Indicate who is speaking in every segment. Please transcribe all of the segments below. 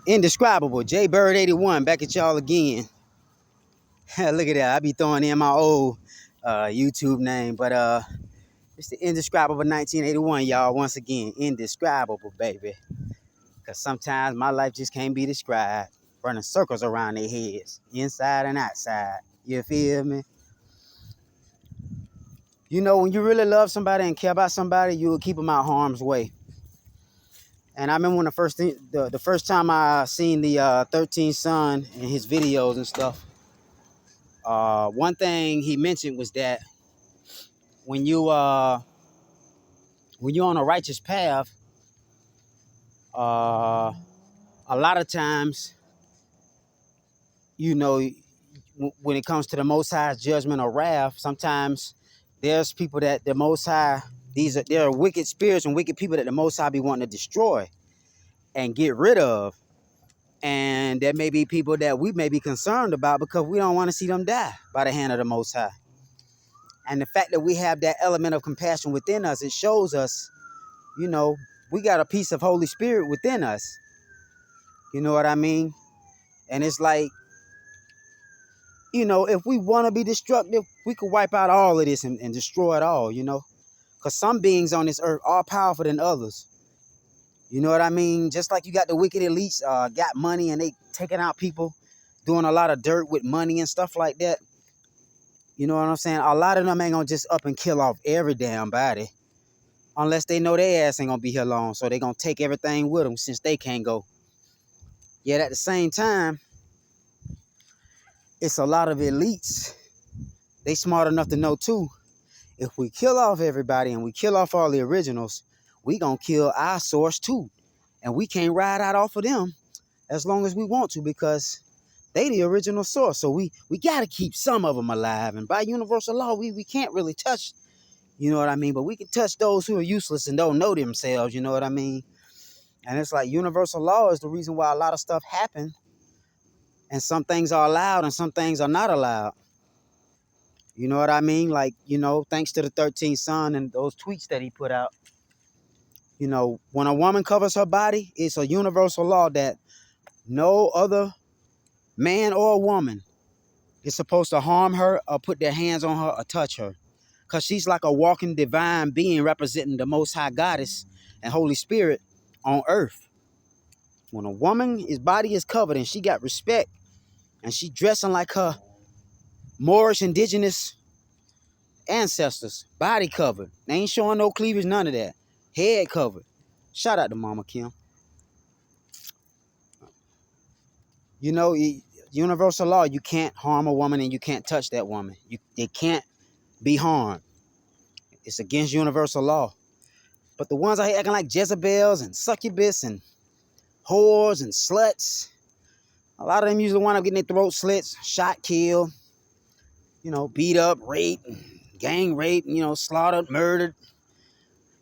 Speaker 1: Indescribable. J Bird 81 back at y'all again. Look at that. I be throwing in my old YouTube name, but it's the Indescribable 1981, y'all. Once again, indescribable, baby. Cause sometimes my life just can't be described. Running circles around their heads, inside and outside. You feel me? You know, when you really love somebody and care about somebody, you will keep them out harm's way. And I remember when the first time I seen the 13th Son and his videos and stuff. One thing he mentioned was that when you're on a righteous path, a lot of times, you know, when it comes to the Most High's judgment or wrath, sometimes there's people that the Most High, there are wicked spirits and wicked people that the Most High be wanting to destroy and get rid of. And there may be people that we may be concerned about because we don't want to see them die by the hand of the Most High. And the fact that we have that element of compassion within us, it shows us, you know, we got a piece of Holy Spirit within us. You know what I mean? And it's like, you know, if we want to be destructive, we could wipe out all of this and destroy it all, you know? Because some beings on this earth are powerful than others. You know what I mean? Just like you got the wicked elites, got money and they taking out people, doing a lot of dirt with money and stuff like that. You know what I'm saying? A lot of them ain't gonna just up and kill off every damn body. Unless they know their ass ain't gonna be here long. So they gonna take everything with them since they can't go. Yet at the same time, it's a lot of elites. They smart enough to know too. If we kill off everybody and we kill off all the originals, we gonna kill our source too. And we can't ride out off of them as long as we want to because they the original source. So we gotta keep some of them alive. And by universal law, we can't really touch, you know what I mean? But we can touch those who are useless and don't know themselves, you know what I mean? And it's like universal law is the reason why a lot of stuff happen. And some things are allowed and some things are not allowed. You know what I mean? Like, you know, thanks to the 13th Son and those tweets that he put out. You know, when a woman covers her body, it's a universal law that no other man or woman is supposed to harm her or put their hands on her or touch her. Because she's like a walking divine being representing the Most High Goddess and Holy Spirit on earth. When a woman's body is covered and she got respect and she dressing like her Moorish indigenous ancestors, body covered. They ain't showing no cleavage, none of that. Head covered. Shout out to Mama Kim. You know, universal law, you can't harm a woman and you can't touch that woman. They can't be harmed. It's against universal law. But the ones out here acting like Jezebels and succubus and whores and sluts, a lot of them usually wind up getting their throat slits, shot, killed, you know, beat up, raped, gang rape, you know, slaughtered, murdered.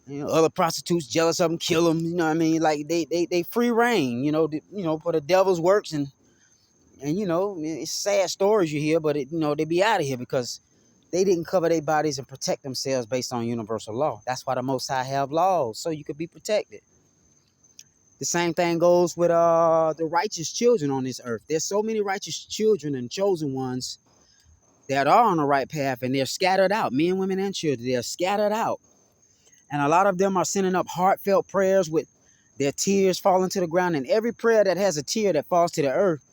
Speaker 1: You know, other prostitutes jealous of them, kill them. You know what I mean? Like they free reign. You know, for the devil's works and you know, it's sad stories you hear, but you know they be out of here because they didn't cover their bodies and protect themselves based on universal law. That's why the Most High have laws so you could be protected. The same thing goes with the righteous children on this earth. There's so many righteous children and chosen ones that are on the right path, and they're scattered out. Men, women, and children. They're scattered out. And a lot of them are sending up heartfelt prayers with their tears falling to the ground. And every prayer that has a tear that falls to the earth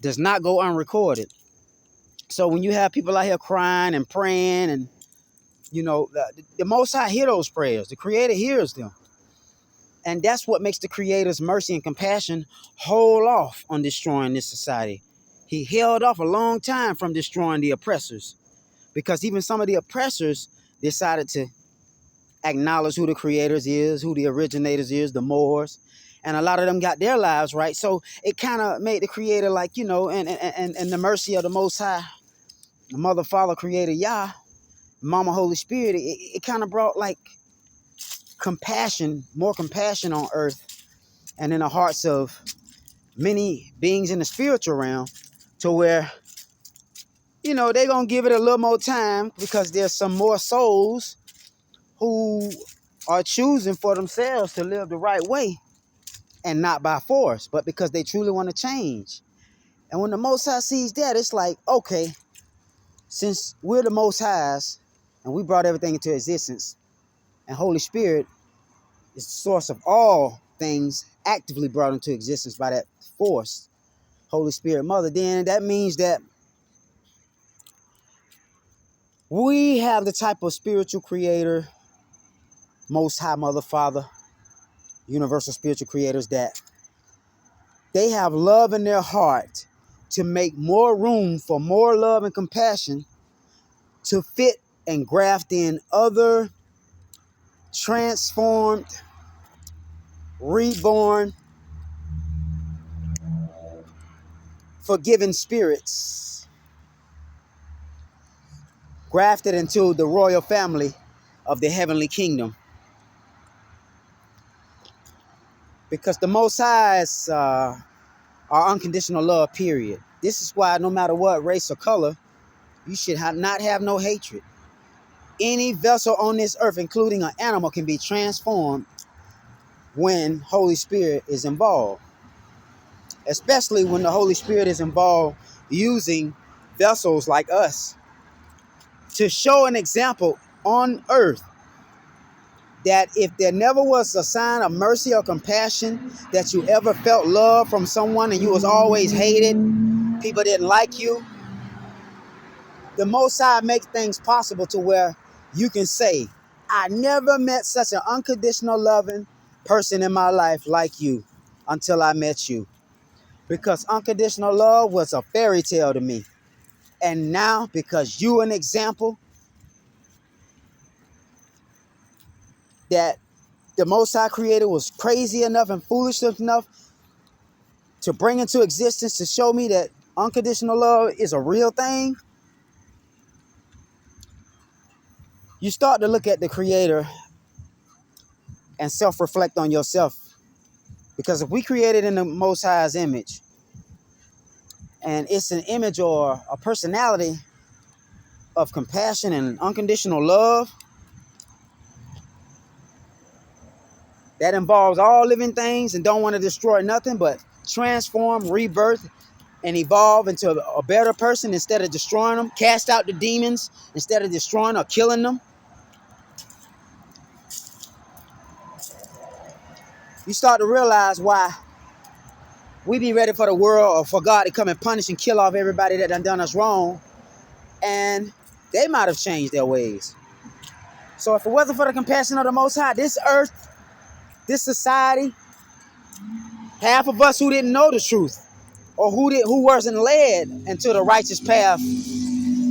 Speaker 1: does not go unrecorded. So when you have people out here crying and praying and, you know, the Most High hear those prayers. The Creator hears them. And that's what makes the Creator's mercy and compassion hold off on destroying this society. He held off a long time from destroying the oppressors because even some of the oppressors decided to acknowledge who the creators is, who the originators is, the Moors, and a lot of them got their lives right. So it kind of made the Creator, like, you know, and the mercy of the Most High, the Mother, Father, Creator, Yah, Mama, Holy Spirit. It kind of brought like compassion, more compassion on earth and in the hearts of many beings in the spiritual realm, to where, you know, they're gonna give it a little more time because there's some more souls who are choosing for themselves to live the right way and not by force, but because they truly want to change. And when the Most High sees that, it's like, okay, since we're the Most Highs and we brought everything into existence, and Holy Spirit is the source of all things actively brought into existence by that force, Holy Spirit Mother, then that means that we have the type of spiritual creator, Most High Mother, Father, universal spiritual creators, that they have love in their heart to make more room for more love and compassion to fit and graft in other transformed, reborn, forgiven spirits grafted into the royal family of the heavenly kingdom. Because the Most Highs are unconditional love, period. This is why no matter what race or color, you should not have no hatred. Any vessel on this earth, including an animal, can be transformed when Holy Spirit is involved. Especially when the Holy Spirit is involved using vessels like us to show an example on earth that if there never was a sign of mercy or compassion, that you ever felt love from someone and you was always hated, people didn't like you, the Most High makes things possible to where you can say, I never met such an unconditional loving person in my life like you until I met you. Because unconditional love was a fairy tale to me. And now, because you an example that the Most High Creator was crazy enough and foolish enough to bring into existence to show me that unconditional love is a real thing, you start to look at the Creator and self-reflect on yourself. Because if we created in the Most High's image, and it's an image or a personality of compassion and unconditional love that involves all living things and don't want to destroy nothing but transform, rebirth, and evolve into a better person instead of destroying them, cast out the demons instead of destroying or killing them, you start to realize why we be ready for the world or for God to come and punish and kill off everybody that done us wrong, and they might have changed their ways. So if it wasn't for the compassion of the Most High, this earth, this society, half of us who didn't know the truth or who wasn't led into the righteous path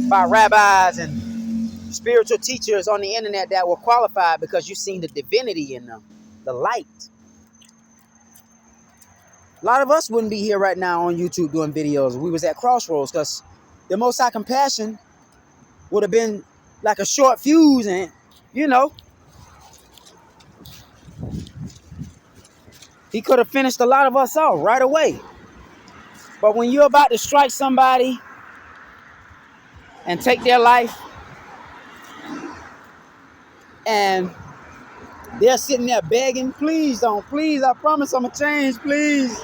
Speaker 1: by rabbis and spiritual teachers on the internet that were qualified because you seen the divinity in them, the light. A lot of us wouldn't be here right now on YouTube doing videos. We was at crossroads because the Most High compassion would have been like a short fuse, and he could have finished a lot of us off right away. But when you're about to strike somebody and take their life, and they're sitting there begging, please don't, please, I promise I'm gonna change, please.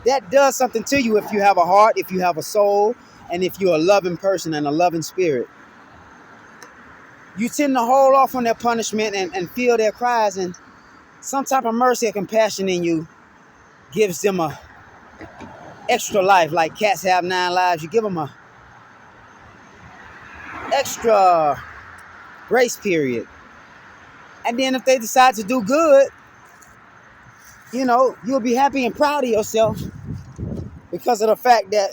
Speaker 1: That does something to you if you have a heart, if you have a soul, and if you're a loving person and a loving spirit. You tend to hold off on their punishment and feel their cries, and some type of mercy or compassion in you gives them a extra life. Like cats have 9 lives, you give them a extra grace period. And then if they decide to do good, you'll be happy and proud of yourself because of the fact that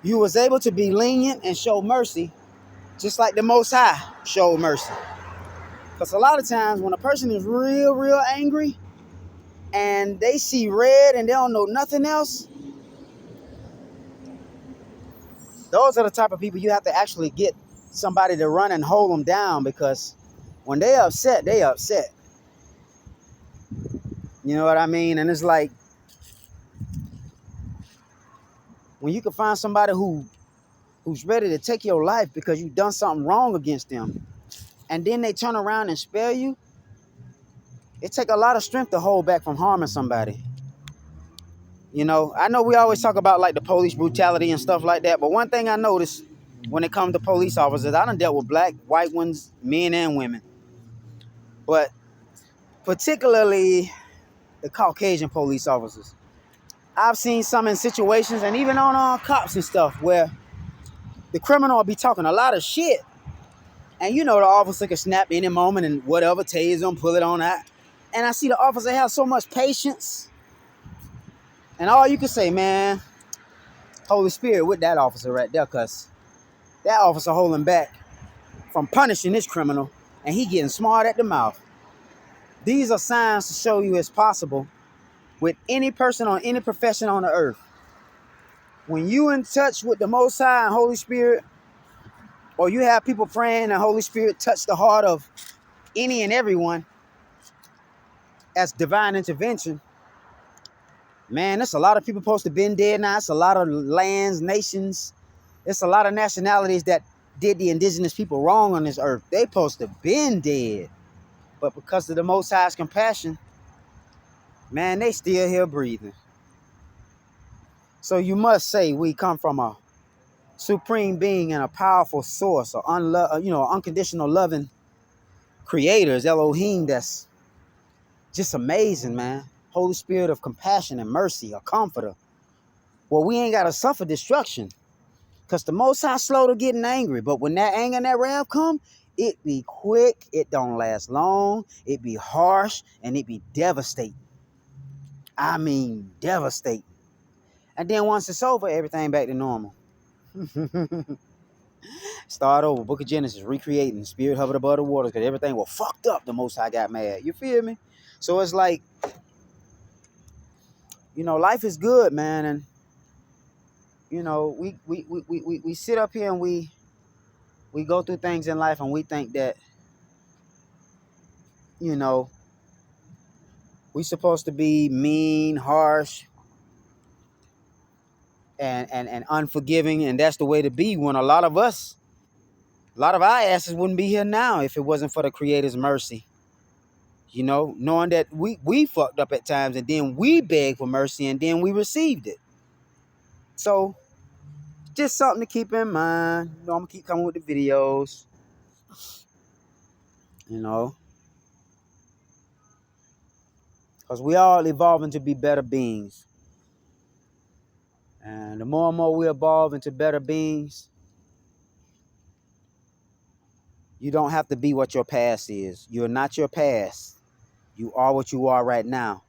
Speaker 1: you was able to be lenient and show mercy just like the Most High showed mercy. Because a lot of times when a person is real, real angry and they see red and they don't know nothing else, those are the type of people you have to actually get somebody to run and hold them down, because when they upset, they upset. You know what I mean? And it's like, when you can find somebody who's ready to take your life because you've done something wrong against them, and then they turn around and spare you, It take a lot of strength to hold back from harming somebody. You know, I know we always talk about like the police brutality and stuff like that, but one thing I noticed when it comes to police officers, I done dealt with black, white ones, men and women, but particularly the Caucasian police officers. I've seen some in situations and even on cops and stuff where the criminal will be talking a lot of shit, and you know the officer can snap any moment and whatever, tase them, pull it on out. And I see the officer have so much patience, and all you can say, man, Holy Spirit with that officer right there, cause that officer holding back from punishing this criminal, and he getting smart at the mouth. These are signs to show you it's possible with any person on any profession on the earth. When you in touch with the Most High and Holy Spirit, or you have people praying and Holy Spirit touch the heart of any and everyone as divine intervention, man, there's a lot of people supposed to been dead now. It's a lot of lands, nations. It's a lot of nationalities that did the indigenous people wrong on this earth. They supposed to been dead. But because of the Most High's compassion, man, they still here breathing. So you must say we come from a supreme being and a powerful source, or unconditional loving creators, Elohim, that's just amazing, man. Holy Spirit of compassion and mercy, a comforter. Well, we ain't got to suffer destruction, because the Most High slow to getting angry. But when that anger and that wrath come, it be quick, it don't last long, it be harsh, and it be devastating. I mean, devastating. And then once it's over, everything back to normal. Start over. Book of Genesis, recreating. Spirit hovered above the waters because everything was fucked up. The Most High got mad. You feel me? So it's like, life is good, man. And, we sit up here and we go through things in life and we think that, we supposed to be mean, harsh, and unforgiving. And that's the way to be, when a lot of our asses wouldn't be here now if it wasn't for the Creator's mercy. Knowing that we fucked up at times, and then we begged for mercy, and then we received it. So, just something to keep in mind. I'm going to keep coming with the videos. Because we all evolving to be better beings. And the more and more we evolve into better beings, you don't have to be what your past is. You're not your past. You are what you are right now.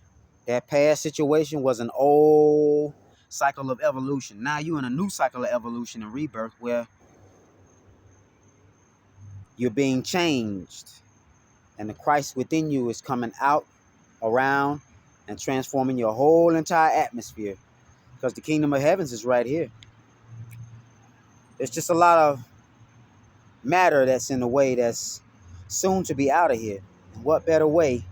Speaker 1: That past situation was an old cycle of evolution. Now you're in a new cycle of evolution and rebirth where you're being changed. And the Christ within you is coming out, around, and transforming your whole entire atmosphere. Because the kingdom of heavens is right here. There's just a lot of matter that's in the way that's soon to be out of here. And what better way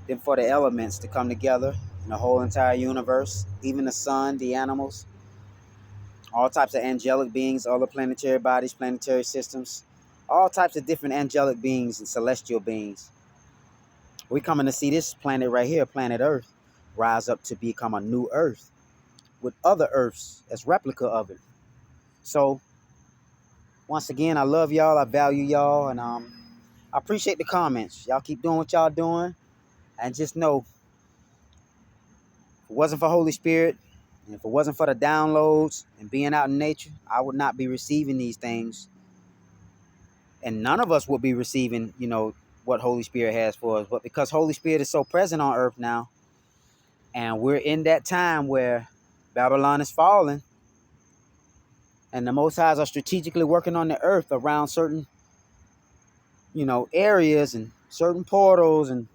Speaker 1: than for the elements to come together in the whole entire universe, even the sun, the animals, all types of angelic beings, other planetary bodies, planetary systems, all types of different angelic beings and celestial beings. We're coming to see this planet right here, planet Earth, rise up to become a new Earth with other Earths as replica of it. So, once again, I love y'all, I value y'all, and I appreciate the comments. Y'all keep doing what y'all doing, and just know, if it wasn't for Holy Spirit, and if it wasn't for the downloads and being out in nature, I would not be receiving these things. And none of us would be receiving, what Holy Spirit has for us. But because Holy Spirit is so present on earth now, and we're in that time where Babylon is falling, and the Most Highs are strategically working on the earth around certain, areas and certain portals, and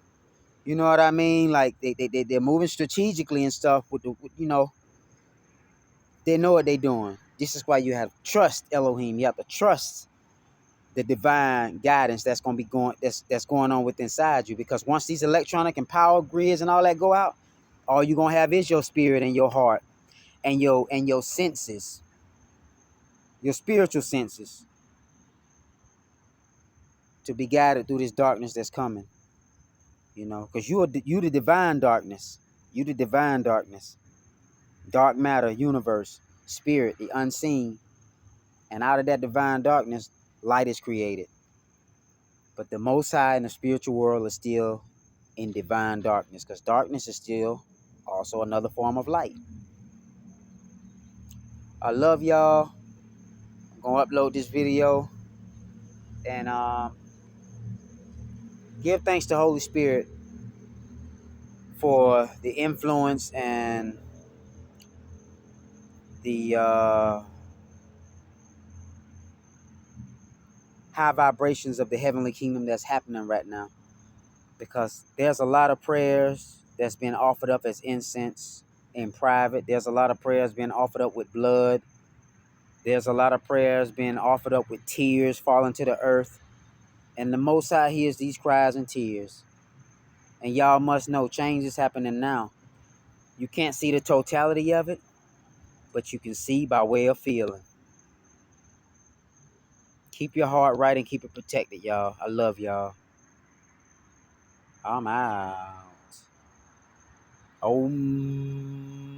Speaker 1: you know what I mean? Like they're moving strategically and stuff with they know what they're doing. This is why you have to trust Elohim. You have to trust the divine guidance that's going to be that's going on within inside you. Because once these electronic and power grids and all that go out, all you're going to have is your spirit and your heart and your senses, your spiritual senses, to be guided through this darkness that's coming. You know, because you the divine darkness. You the divine darkness. Dark matter, universe, spirit, the unseen. And out of that divine darkness, light is created. But the Most High in the spiritual world is still in divine darkness, because darkness is still also another form of light. I love y'all. I'm going to upload this video and give thanks to Holy Spirit for the influence and the high vibrations of the heavenly kingdom that's happening right now. Because there's a lot of prayers that's been offered up as incense in private. There's a lot of prayers being offered up with blood. There's a lot of prayers being offered up with tears falling to the earth. And the Most High hears these cries and tears. And y'all must know change is happening now. You can't see the totality of it, but you can see by way of feeling. Keep your heart right and keep it protected, y'all. I love y'all. I'm out. Om.